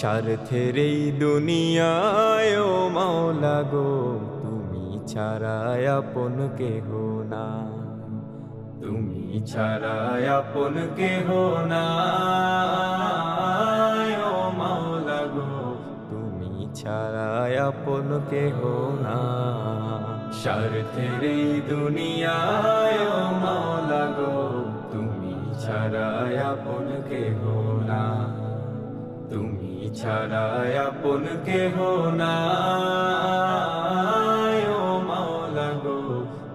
স্বার্থের এই দুনিয়ায় ও মাওলা গো তুমি ছাড়া আপন কেহ না, তুমি ছাড়া আপন কেহ না। ও মাওলা গো তুমি ছাড়া আপন কেহ না। স্বার্থের এই দুনিয়ায় ও মাওলা গো তুমি ছাড়া আপন কেহ না, তুমি ছাড়া আপন কেহ না। ও মাওলা গো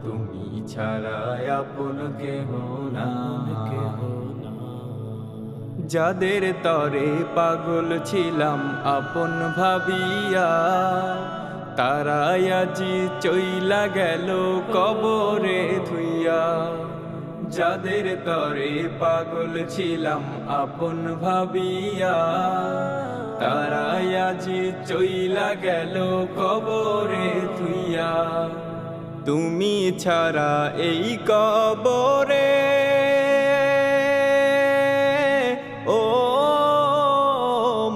তুমি ছাড়া আপন কেহ না। যাদের তরে পাগল ছিলাম আপন ভাবিয়া, তারাই আজি চইলা গেল কবরে ধুইয়া। যাদের তরে পাগল ছিলাম আপন ভাবিয়া, তারাই আজি চইলা গেল কবরে ধুইয়া। তুমি ছাড়া এই কবরে ও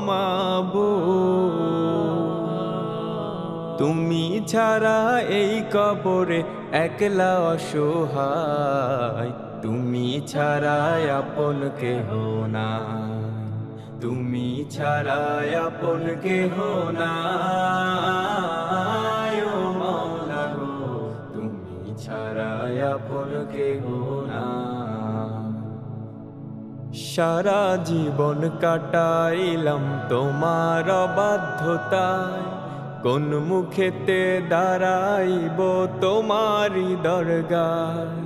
মাবুদ, তুমি ছাড়া এই কবরে একলা অসহায়। তুমি ছাড়া আপন কেহ না, তুমি ছাড়া আপন কেহ না। ও মাওলা গো তুমি ছাড়া আপন কেহ না। সারা জীবন কাটাইলাম তোমার অবাধ্যতায়, কোন মুখেতে দাঁড়াইব তোমারি দরগায়।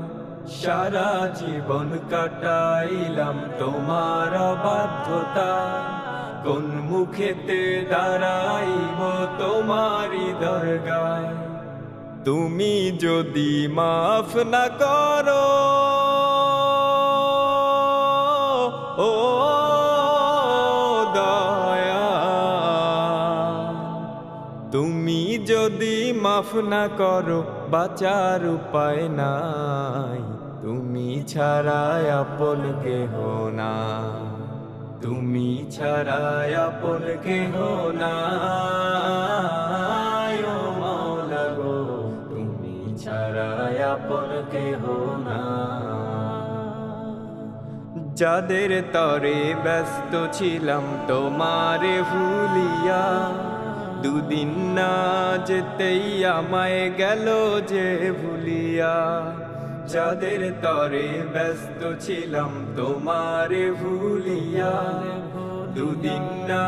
সারা জীবন কাটাইলাম তোমার অবাধ্যতায়, কোন মুখেতে দাঁড়াইব তোমারি দরগায়। তুমি যদি মাফ না করো ও দয়া, তুমি যদি মাফ না করো বাঁচার উপায় নাই। তুমি ছাড়া আপন কেহ না, তুমি ছাড়া আপন কেহ না। ও মাওলা গো তুমি ছাড়া আপন কেহ না। যাদের তরে ব্যস্ত ছিলাম তোমারে ভুলিয়া, দুদিন না যেতেই আমায় গেল যে ভুলিয়া। যাদের তরে ব্যস্ত ছিলাম তোমারে ভুলিয়া, দুদিন না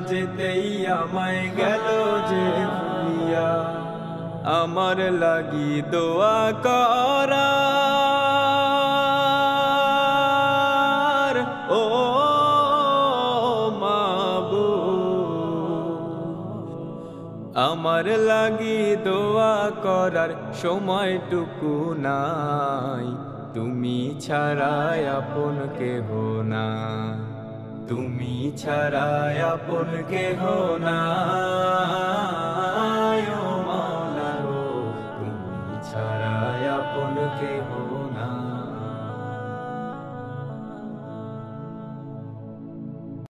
যেতেই আমায় গেল যে ভুলিয়া। আমার লাগি দোয়া করা ও মাবুদ, আমার লাগি দোয়া করার সময়টুকু নাই। তুমি ছাড়া আপন কেহ না, তুমি ছাড়া আপন কেহ না।